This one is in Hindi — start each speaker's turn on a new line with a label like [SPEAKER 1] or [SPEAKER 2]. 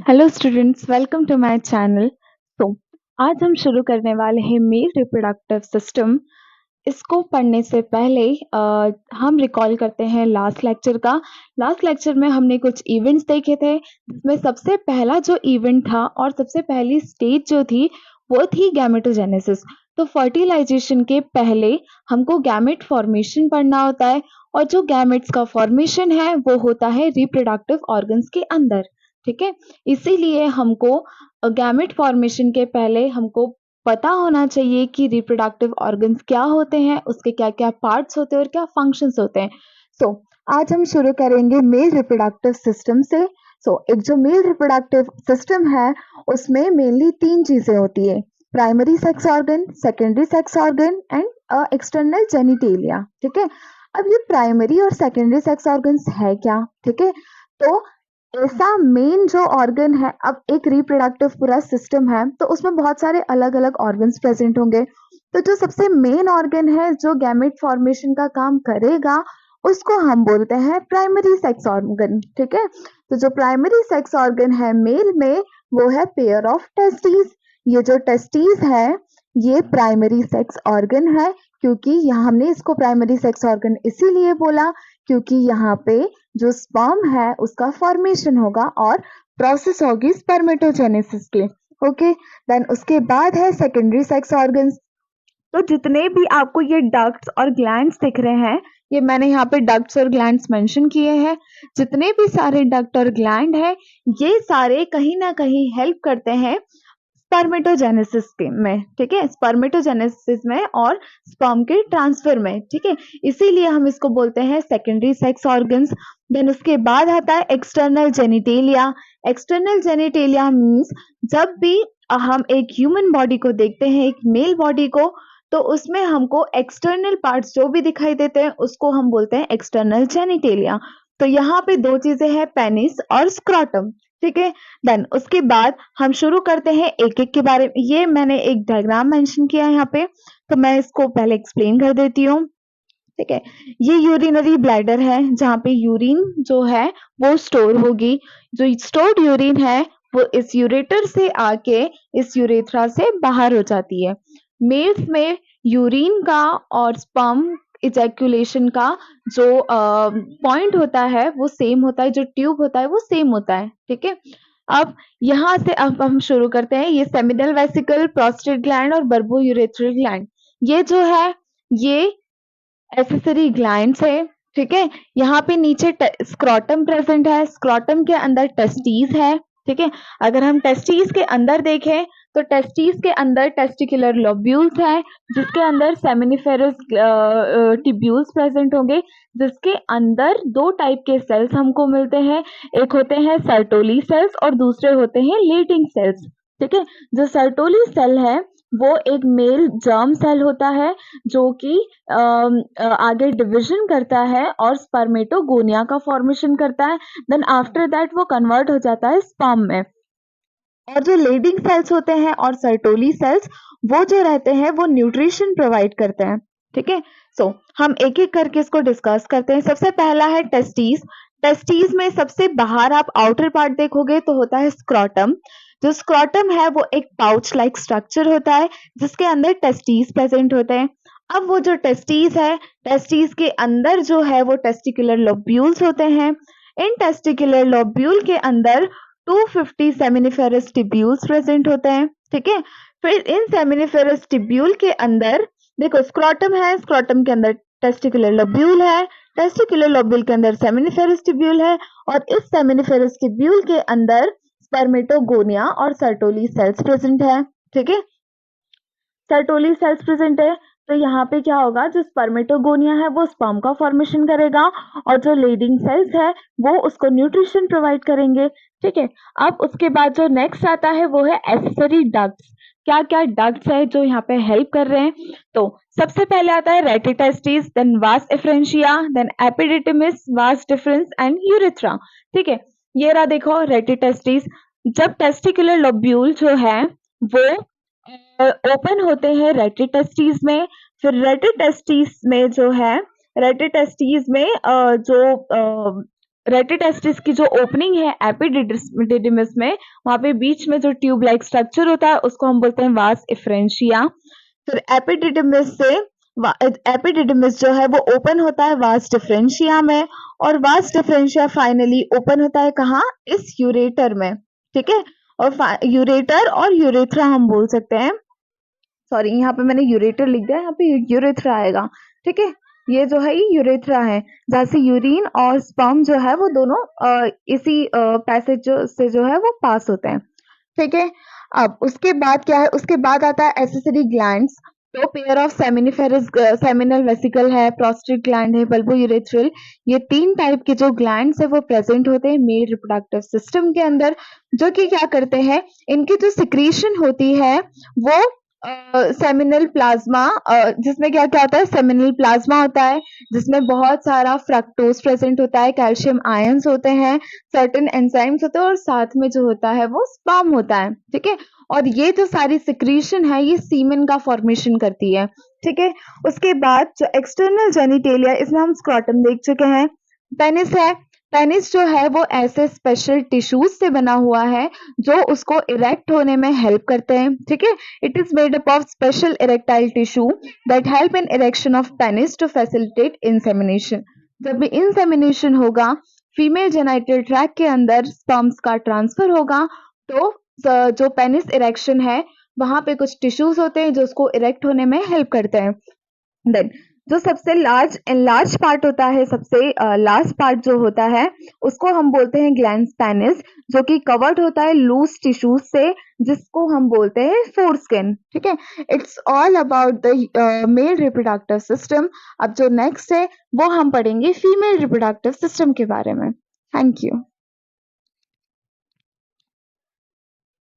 [SPEAKER 1] Hello students, welcome to my channel. तो आज हम शुरू करने वाले हैं मेल रिप्रोडक्टिव सिस्टम। इसको पढ़ने से पहले हम रिकॉल करते हैं लास्ट लेक्चर का। लास्ट लेक्चर में हमने कुछ इवेंट्स देखे थे, जिसमें सबसे पहला जो इवेंट था और सबसे पहली स्टेज जो थी वो थी गैमेटोजेनेसिस। तो फर्टिलाइजेशन के पहले हमको गैमेट फॉर्मेशन पढ़ना होता है, और जो गैमेट्स का फॉर्मेशन है वो होता है रिप्रोडक्टिव ऑर्गन्स के अंदर। ठीक है, इसीलिए हमको गैमेट फॉर्मेशन के पहले हमको पता होना चाहिए कि रिप्रोडक्टिव ऑर्गन्स क्या होते हैं, उसके क्या क्या पार्ट्स होते हैं और क्या फंक्शंस होते हैं। सो आज हम शुरू करेंगे मेल रिप्रोडक्टिव सिस्टम से। एक जो मेल रिप्रोडक्टिव सिस्टम है उसमें मेनली तीन चीजें होती है: primary sex organ, secondary sex organ and external genitalia. ठीक है, अब ये प्राइमरी और सेकेंडरी सेक्स ऑर्गन्स है क्या? ठीक है, तो ऐसा मेन जो ऑर्गन है, अब एक रिप्रोडक्टिव पूरा सिस्टम है तो उसमें बहुत सारे अलग अलग ऑर्गन्स प्रेजेंट होंगे। तो जो सबसे मेन ऑर्गन है जो गैमेट फॉर्मेशन का काम करेगा उसको हम बोलते हैं प्राइमरी सेक्स ऑर्गन। ठीक है, तो जो प्राइमरी सेक्स ऑर्गन है मेल में वो है पेयर ऑफ टेस्टीज। ये जो टेस्टीज है ये प्राइमरी सेक्स ऑर्गन है, क्योंकि यहाँ हमने इसको प्राइमरी सेक्स ऑर्गन इसीलिए बोला क्योंकि यहाँ पे जो स्पर्म है उसका फॉर्मेशन होगा और प्रोसेस होगी स्पर्मेटोजेनेसिस के। ओके, देन उसके बाद है सेकेंडरी सेक्स ऑर्गन्स। तो जितने भी आपको ये डक्ट्स और ग्लैंड्स दिख रहे हैं, ये मैंने यहाँ पे डक्ट्स और ग्लैंड्स मेंशन किए हैं। जितने भी सारे डक्ट और ग्लैंड हैं ये सारे कहीं ना कहीं हेल्प करते हैं स्पर्मेटोजेनेसिस के में। ठीक है, स्पर्मेटोजेनेसिस में और स्पर्म के ट्रांसफर में। ठीक है, इसीलिए हम इसको बोलते हैं सेकेंडरी सेक्स ऑर्गन्स। देन उसके बाद आता है external genitalia. External genitalia means जब भी हम एक ह्यूमन बॉडी को देखते हैं, एक मेल बॉडी को, तो उसमें हमको एक्सटर्नल पार्ट्स जो भी दिखाई देते हैं उसको हम बोलते हैं एक्सटर्नल जेनिटेलिया। तो यहाँ पे दो चीजें हैं, पेनिस और स्क्रॉटम। ठीक है, देन उसके बाद हम शुरू करते हैं एक एक के बारे में। ये मैंने एक डायग्राम मेंशन किया है यहाँ पे, तो मैं इसको पहले एक्सप्लेन कर देती हूँ। ठीक है, ये यूरिनरी ब्लैडर है जहाँ पे यूरिन जो है वो स्टोर होगी। जो स्टोर्ड यूरिन है वो इस यूरेटर से आके इस यूरेथ्रा से बाहर हो जाती है। मेल्स में यूरिन का और स्पर्म इजैक्यूलेशन का जो पॉइंट होता है वो सेम होता है, जो ट्यूब होता है वो सेम होता है। ठीक है, अब यहाँ से अब हम शुरू करते हैं। ये सेमिनल वेसिकल, प्रोस्टेट ग्लैंड और बर्बो यूरेथ्रल ग्लैंड, ये जो है ये एक्सेसरी ग्लैंड्स है। ठीक है, यहाँ पे नीचे स्क्रॉटम प्रेजेंट है, स्क्रॉटम के अंदर टेस्टीज है। ठीक है, अगर हम टेस्टीज के अंदर देखें तो टेस्टीज के अंदर टेस्टिकुलर लोब्यूल्स है, जिसके अंदर सेमिनिफेरस टिब्यूल्स प्रेजेंट होंगे, जिसके अंदर दो टाइप के सेल्स हमको मिलते हैं। एक होते हैं सर्टोली सेल्स और दूसरे होते हैं लेटिंग सेल्स। ठीक है, जो सर्टोली सेल है वो एक मेल जर्म सेल होता है जो कि आगे डिवीजन करता है और स्पर्मेटोगोनिया का फॉर्मेशन करता है। देन आफ्टर दैट वो कन्वर्ट हो जाता है स्पर्म में। और जो लेडिंग सेल्स होते हैं और सर्टोली सेल्स वो जो रहते हैं वो न्यूट्रिशन प्रोवाइड करते हैं। ठीक है, हम एक एक करके इसको डिस्कस करते हैं। सबसे पहला है टेस्टीज। टेस्टीज में सबसे बाहर आप आउटर पार्ट देखोगे तो होता है स्क्रॉटम। जो स्क्रॉटम है वो एक पाउच लाइक स्ट्रक्चर होता है जिसके अंदर टेस्टीज प्रेजेंट होते हैं। अब वो जो टेस्टीज है, टेस्टीज के अंदर जो है वो टेस्टिकुलर लोब्यूल्स होते हैं। इन टेस्टिकुलर लोब्यूल के अंदर 250 सेमिनिफेरस टिब्यूल्स प्रेजेंट होते हैं। ठीक है, फिर इन सेमिनिफेरस टिब्यूल के अंदर देखो स्क्रॉटम है, स्क्रॉटम के अंदर टेस्टिकुलर लोब्यूल है, टेस्टिकुलर लोब्यूल के अंदर सेमिनिफेरस टिब्यूल है, और इस सेमिनिफेरस टिब्यूल के अंदर स्पर्मेटोगोनिया और सर्टोली सेल्स प्रेजेंट है। ठीक है, सर्टोली सेल्स प्रेजेंट है तो यहाँ पे क्या होगा, जो स्पर्मेटोगोनिया है वो स्पर्म का फॉर्मेशन करेगा और जो लेडिंग सेल्स है वो उसको न्यूट्रिशन प्रोवाइड करेंगे। ठीक है, अब उसके बाद जो नेक्स्ट आता है वो है एक्सेसरी डक्ट्स। क्या क्या डक्ट्स है जो यहाँ पे हेल्प कर रहे हैं? तो सबसे पहले आता है rete testis, then vas efferentia, then epididymis, vas deferens and urethra. ठीक है, ये रहा देखो रेटिटेस्टिस। जब टेस्टिकुलर लोब्यूल जो है वो ओपन होते हैं रेटिटेस्टिस में, फिर रेटिटेस्टिस में जो है रेटिटेस्टिस में जो रेटिटेस्टिस की जो ओपनिंग है एपिडिडिमिस में, वहाँ पे बीच में जो ट्यूब लाइक स्ट्रक्चर होता है उसको हम बोलते हैं वास एफरेंशिया। फिर एपिडिडिमिस जो है वो ओपन होता है वास डिफरेंशिया में, और वास डिफरेंशिया फाइनली ओपन होता है कहाँ, इस यूरेटर में, ठीक है। और यूरेटर और यूरेथ्रा हम बोल सकते हैं, सॉरी यहाँ पे मैंने यूरेटर लिख दिया, यहाँ पे यूरेथ्रा आएगा, ठीक है। ये जो है ये यूरेथ्रा है, जहाँ से यूरिन और स्पर्म जो है वो दोनों इसी पैसेज से जो है वो पास होते हैं, ठीक है। अब उसके बाद क्या है, उसके बाद आता है एसेसरी ग्लैंड्स। तो pair of seminiferous seminal vesicle है, प्रोस्टेट ग्लैंड है, बल्बो यूरेथ्रल, ये 3 टाइप के जो ग्लैंड्स है वो प्रेजेंट होते हैं मेल रिप्रोडक्टिव सिस्टम के अंदर, जो कि क्या करते हैं, इनकी जो सिक्रीशन होती है वो सेमिनल प्लाज्मा, जिसमें क्या-क्या होता है, सेमिनल प्लाज्मा होता है, जिसमें बहुत सारा फ्रक्टोज प्रेजेंट होता है, कैल्शियम आयंस होते हैं, सर्टेन एंजाइम्स होते हैं, और साथ में जो होता है वो स्पर्म होता है, ठीक है। और ये जो सारी सिक्रीशन है ये सीमेन का फॉर्मेशन करती है, ठीक है। उसके बाद जो एक्सटर्नल जेनिटेलिया, इसमें हम स्क्रॉटम देख चुके हैं। पेनिस है, पेनिस जो है वो ऐसे स्पेशल टिश्यूज से बना हुआ है जो उसको इरेक्ट होने में हेल्प करते हैं, ठीक है। It is made up of special erectile tissue that help in erection of penis to facilitate insemination. जब भी इंसेमिनेशन होगा, फीमेल जेनाइटल ट्रैक्ट के अंदर स्पर्म्स का ट्रांसफर होगा, तो जो पेनिस इरेक्शन है वहां पे कुछ टिश्यूज होते हैं जो उसको इरेक्ट होने में हेल्प करते हैं। देन जो सबसे लार्ज पार्ट होता है, सबसे लास्ट पार्ट जो होता है उसको हम बोलते हैं ग्लैंड्स पेनिस, जो कि कवर्ड होता है लूज टिश्यूज से, जिसको हम बोलते हैं फोरस्किन, ठीक है। It's all about the male reproductive system. अब जो नेक्स्ट है वो हम पढ़ेंगे फीमेल रिप्रोडक्टिव सिस्टम के बारे में। Thank you.